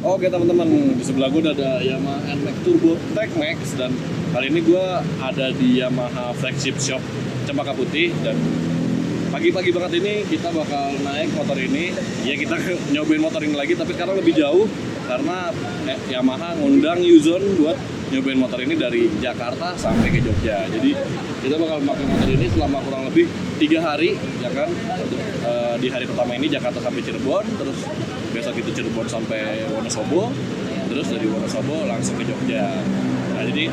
Oke teman-teman, di sebelah gue ada Yamaha NMAX Turbo Tech Max dan kali ini gue ada di Yamaha Flagship Shop Cempaka Putih dan pagi-pagi banget ini kita bakal naik motor ini. Ya kita nyobain motor ini lagi tapi sekarang lebih jauh karena Yamaha ngundang Yuzon buat nyobain motor ini dari Jakarta sampai ke Jogja. Jadi kita bakal pakai motor ini selama kurang lebih 3 hari, ya kan? Di hari pertama ini Jakarta sampai Cirebon, terus besok itu Cirebon sampai Wonosobo, terus dari Wonosobo langsung ke Jogja. Nah jadi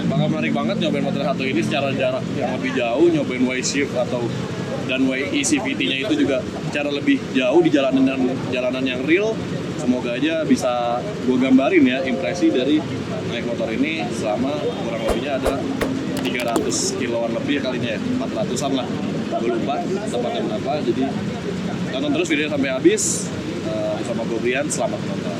bakal menarik banget nyobain motor satu ini secara jarak yang lebih jauh, nyobain Y-Shift atau dan YECVT-nya itu juga secara lebih jauh di jalanan yang real. Semoga aja bisa gue gambarin ya impresi dari naik motor ini selama kurang lebihnya ada 300 kiloan lebih kalinya ya, 400-an lah. Gue lupa tempatnya berapa, jadi tonton terus videonya sampai habis. Bersama gue Brian, selamat menonton.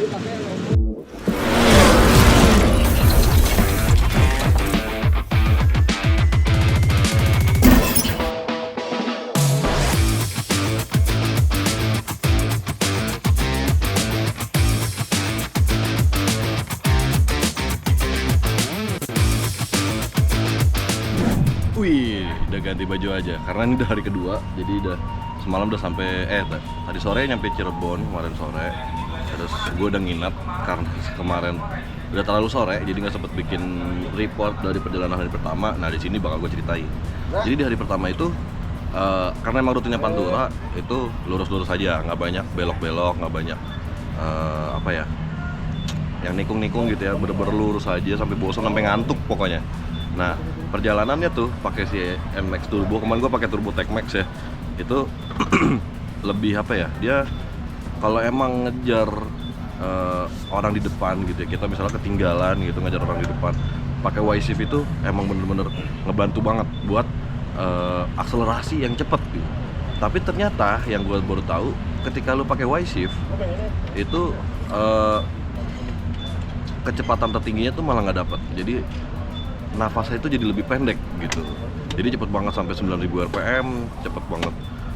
Wih, udah ganti baju aja karena ini udah hari kedua, jadi udah semalam udah sampai tadi sore nyampe Cirebon kemarin sore. Terus gue udah nginep karena kemarin udah terlalu sore, jadi nggak sempet bikin report dari perjalanan hari pertama. Nah di sini bakal gue ceritain. Jadi di hari pertama itu karena emang rutinnya Pantura itu lurus-lurus aja, nggak banyak belok-belok, nggak banyak yang nikung-nikung gitu ya, bener-bener lurus aja sampai bosan, sampai ngantuk pokoknya. Nah perjalanannya tuh pakai si NMAX Turbo, kemarin gue pakai Turbo Tech Max ya, itu lebih dia kalau emang ngejar orang di depan gitu ya, kita misalnya ketinggalan gitu ngejar orang di depan, pakai Y-Shift itu emang bener-bener ngebantu banget buat akselerasi yang cepet gitu. Tapi ternyata yang gue baru tahu ketika lu pakai Y-Shift itu kecepatan tertingginya tuh malah nggak dapet, jadi nafasnya itu jadi lebih pendek gitu. Jadi cepet banget sampai 9000 rpm, cepet banget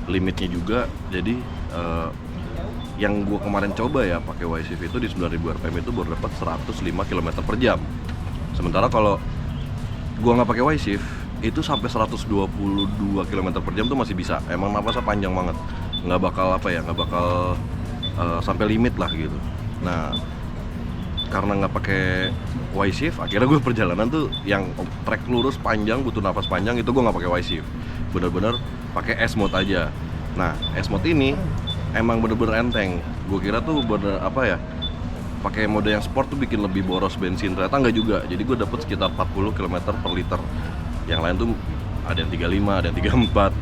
limitnya juga. Jadi yang gue kemarin coba ya pakai Y-Shift itu di 9000 rpm itu baru dapat 105 km per jam. Sementara kalau gue nggak pakai Y-Shift itu sampai 122 km per jam tuh masih bisa. Emang nafasnya panjang banget, nggak bakal sampai limit lah gitu. Nah karena nggak pakai Y-Shift, akhirnya gue perjalanan tuh yang trek lurus panjang butuh nafas panjang itu gue nggak pakai Y-Shift, bener-bener pakai S-Mode aja. Nah S-Mode ini emang bener-bener enteng. Gue kira tuh pakai mode yang sport tuh bikin lebih boros bensin, ternyata nggak juga. Jadi gue dapet sekitar 40 km per liter. Yang lain tuh ada yang 35, ada yang 34.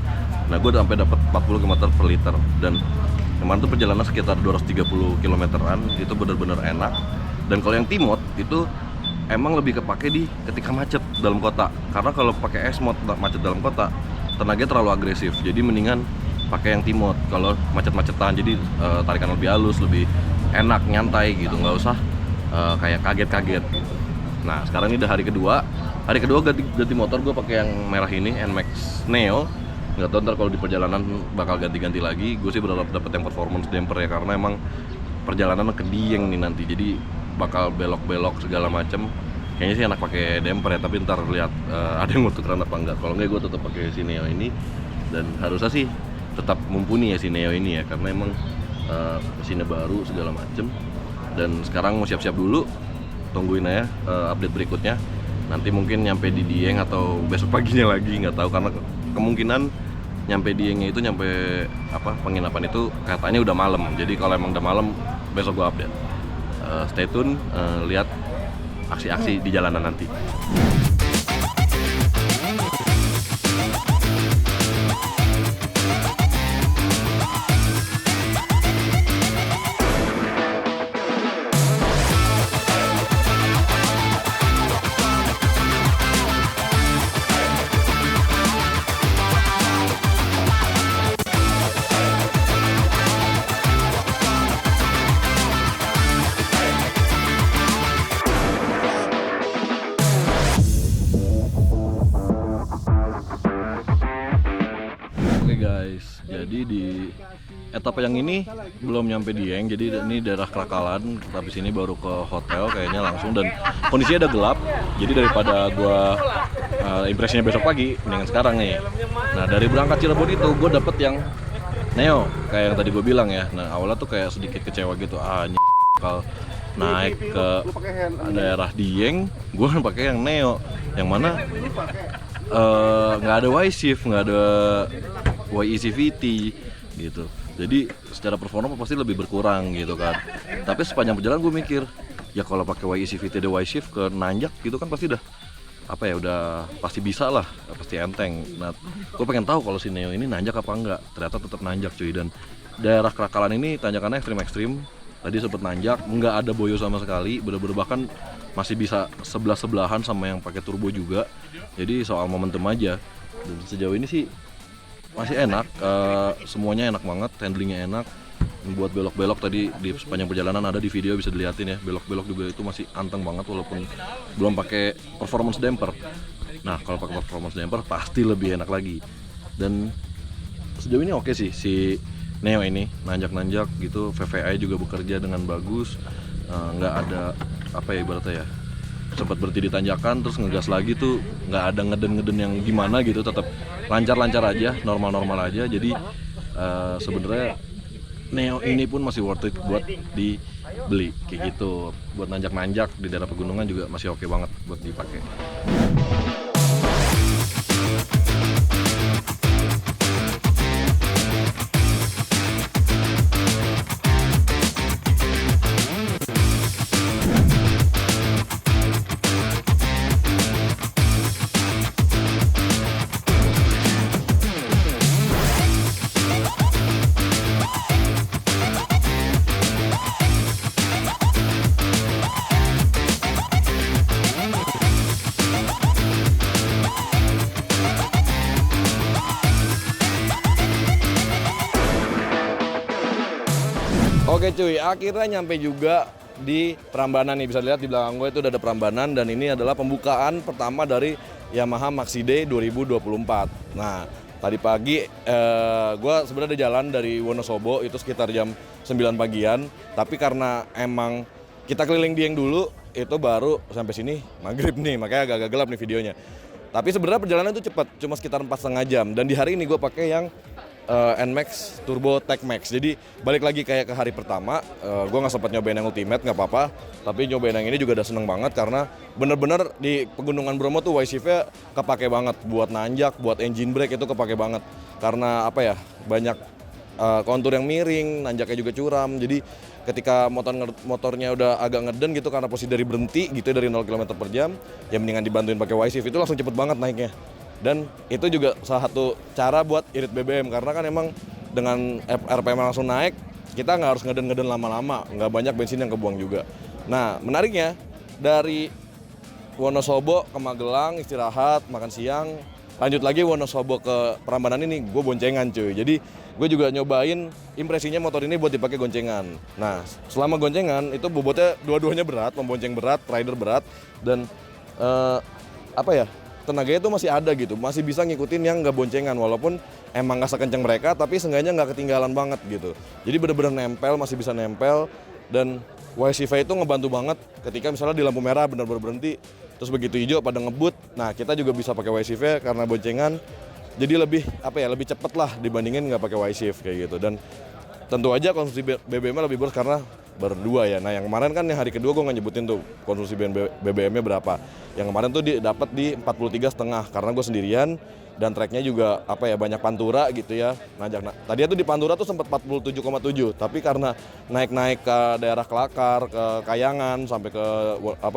Nah gue sampai dapet 40 km per liter dan kemarin tuh perjalanan sekitar 230 km-an, itu bener-bener enak. Dan kalau yang T-Mode itu emang lebih kepake ketika macet dalam kota. Karena kalau pakai S-Mode macet dalam kota, tenaganya terlalu agresif. Jadi mendingan pakai yang T-Mode kalau macet-macetan. Jadi tarikan lebih halus, lebih enak, nyantai gitu, nggak usah kayak kaget-kaget gitu. Nah sekarang ini udah hari kedua. Hari kedua ganti motor, gue pakai yang merah ini, NMAX Neo. Nggak tahu ntar kalau di perjalanan bakal ganti-ganti lagi. Gue sih berharap dapet yang performance damper ya, karena emang perjalanan ke Dieng nih nanti. Jadi bakal belok-belok segala macem. Kayaknya sih enak pakai damper ya, tapi ntar lihat ada yang mau tukeran apa enggak. Kalau enggak gue tetap pakai si Neo ini, dan harusnya sih tetap mumpuni ya si Neo ini ya, karena emang mesinnya baru segala macem. Dan sekarang mau siap-siap dulu, tungguin aja update berikutnya. Nanti mungkin nyampe di Dieng atau besok paginya lagi, nggak tahu, karena kemungkinan nyampe Diengnya itu penginapan itu katanya udah malam. Jadi kalau emang udah malam besok gue update. Stay tune, lihat aksi-aksi di jalanan nanti. etapa yang ini belum nyampe Dieng, jadi ini daerah Krakalan, tapi sini baru ke hotel kayaknya langsung, dan kondisinya udah gelap, jadi daripada gua impresinya besok pagi, mendingan sekarang nih. Nah dari berangkat Cirebon itu gue dapet yang Neo, kayak yang tadi gue bilang ya. Nah awalnya tuh kayak sedikit kecewa gitu, bakal naik ke daerah Dieng, gue kan pakai yang Neo, yang mana nggak ada Y-Shift, nggak ada YECVT gitu. Jadi secara performa pasti lebih berkurang gitu kan. Tapi sepanjang perjalanan gue mikir, ya kalau pakai YECVT ada Y-Shift ke nanjak gitu kan pasti udah udah pasti bisa lah, pasti enteng. Nah, gue pengen tahu kalau si Neo ini nanjak apa enggak. Ternyata tetap nanjak cuy, dan daerah Krakalan ini tanjakannya ekstrim. Tadi sempet nanjak, nggak ada boyo sama sekali, bener-bener bahkan masih bisa sebelah-sebelahan sama yang pakai turbo juga. Jadi soal momentum aja. Dan sejauh ini sih masih enak, semuanya enak banget, handlingnya enak. Buat belok-belok tadi di sepanjang perjalanan ada di video, bisa dilihatin ya, belok-belok juga itu masih anteng banget walaupun belum pakai performance damper. Nah kalau pakai performance damper pasti lebih enak lagi. Dan sejauh ini oke sih si Neo ini, nanjak-nanjak gitu, VVI juga bekerja dengan bagus, nggak ada ibaratnya ya, sempat berhenti di tanjakan terus ngegas lagi tuh nggak ada ngeden-ngeden yang gimana gitu, tetap lancar-lancar aja, normal-normal aja. Jadi sebenarnya Neo ini pun masih worth it buat dibeli kayak gitu, buat nanjak-nanjak di daerah pegunungan juga masih oke banget buat dipakai. Oke cuy, akhirnya nyampe juga di Prambanan nih. Bisa dilihat di belakang gue itu udah ada Prambanan, dan ini adalah pembukaan pertama dari Yamaha Maxi Day 2024. Nah, tadi pagi gue sebenarnya ada jalan dari Wonosobo itu sekitar jam 9 pagian, tapi karena emang kita keliling Dieng dulu, itu baru sampai sini maghrib nih, makanya agak-agak gelap nih videonya. Tapi sebenarnya perjalanan itu cepat, cuma sekitar 4,5 jam. Dan di hari ini gue pakai yang NMAX Turbo Tech Max. Jadi balik lagi kayak ke hari pertama, gue nggak sempat nyobain yang Ultimate, nggak apa-apa. Tapi nyobain yang ini juga udah seneng banget karena bener-bener di pegunungan Bromo tuh Y-Shift-nya kepake banget. Buat nanjak, buat engine brake itu kepake banget. Karena banyak kontur yang miring, nanjaknya juga curam. Jadi ketika motornya udah agak ngeden gitu karena posisi dari berhenti gitu dari 0 km per jam, ya mendingan dibantuin pakai Y-Shift, itu langsung cepet banget naiknya. Dan itu juga salah satu cara buat irit BBM, karena kan emang dengan RPM langsung naik, kita nggak harus ngeden-ngeden lama-lama, nggak banyak bensin yang kebuang juga. Nah menariknya, dari Wonosobo ke Magelang istirahat, makan siang, lanjut lagi Wonosobo ke Prambanan ini gue boncengan cuy. Jadi gue juga nyobain impresinya motor ini buat dipakai goncengan. Nah selama goncengan itu bobotnya dua-duanya berat, membonceng berat, rider berat, dan tenaganya itu masih ada gitu, masih bisa ngikutin yang nggak boncengan, walaupun emang nggak sekencang mereka, tapi seenggaknya nggak ketinggalan banget gitu. Jadi bener-bener nempel, masih bisa nempel, dan Y-Shift itu ngebantu banget ketika misalnya di lampu merah bener-bener berhenti, terus begitu hijau pada ngebut. Nah kita juga bisa pakai Y-Shift karena boncengan, jadi lebih lebih cepet lah dibandingin nggak pakai Y-Shift kayak gitu. Dan tentu aja konsumsi BBM-nya lebih boros karena berdua ya. Nah yang kemarin kan yang hari kedua gue nggak nyebutin tuh konsumsi BBM-nya berapa. Yang kemarin tuh dapat di 43,5 karena gue sendirian, dan tracknya juga banyak pantura gitu ya. Tadi tuh di pantura tuh sempat 47,7, tapi karena naik-naik ke daerah Kelakar, ke Kayangan sampai ke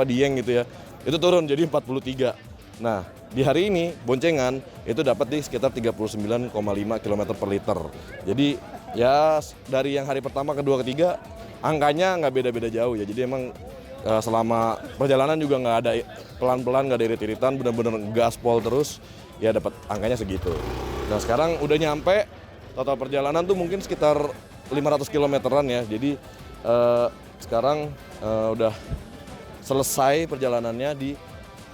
Dieng gitu ya, itu turun jadi 43. Nah di hari ini boncengan itu dapat di sekitar 39,5 km per liter. Jadi ya dari yang hari pertama, kedua, ketiga angkanya nggak beda-beda jauh ya. Jadi emang selama perjalanan juga nggak ada pelan-pelan, nggak ada irit-iritan, bener-bener gaspol terus ya, dapat angkanya segitu. Nah sekarang udah nyampe, total perjalanan tuh mungkin sekitar 500 kilometeran ya. Jadi sekarang udah selesai perjalanannya di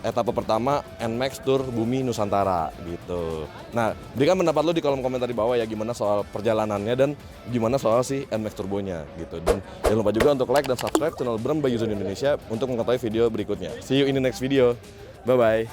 etapa pertama NMAX Tour Bumi Nusantara gitu. Nah, berikan pendapat lo di kolom komentar di bawah ya, gimana soal perjalanannya dan gimana soal si NMAX Turbonya gitu. Dan jangan lupa juga untuk like dan subscribe channel Bram by Yuzo Indonesia untuk mengetahui video berikutnya. See you in the next video. Bye bye.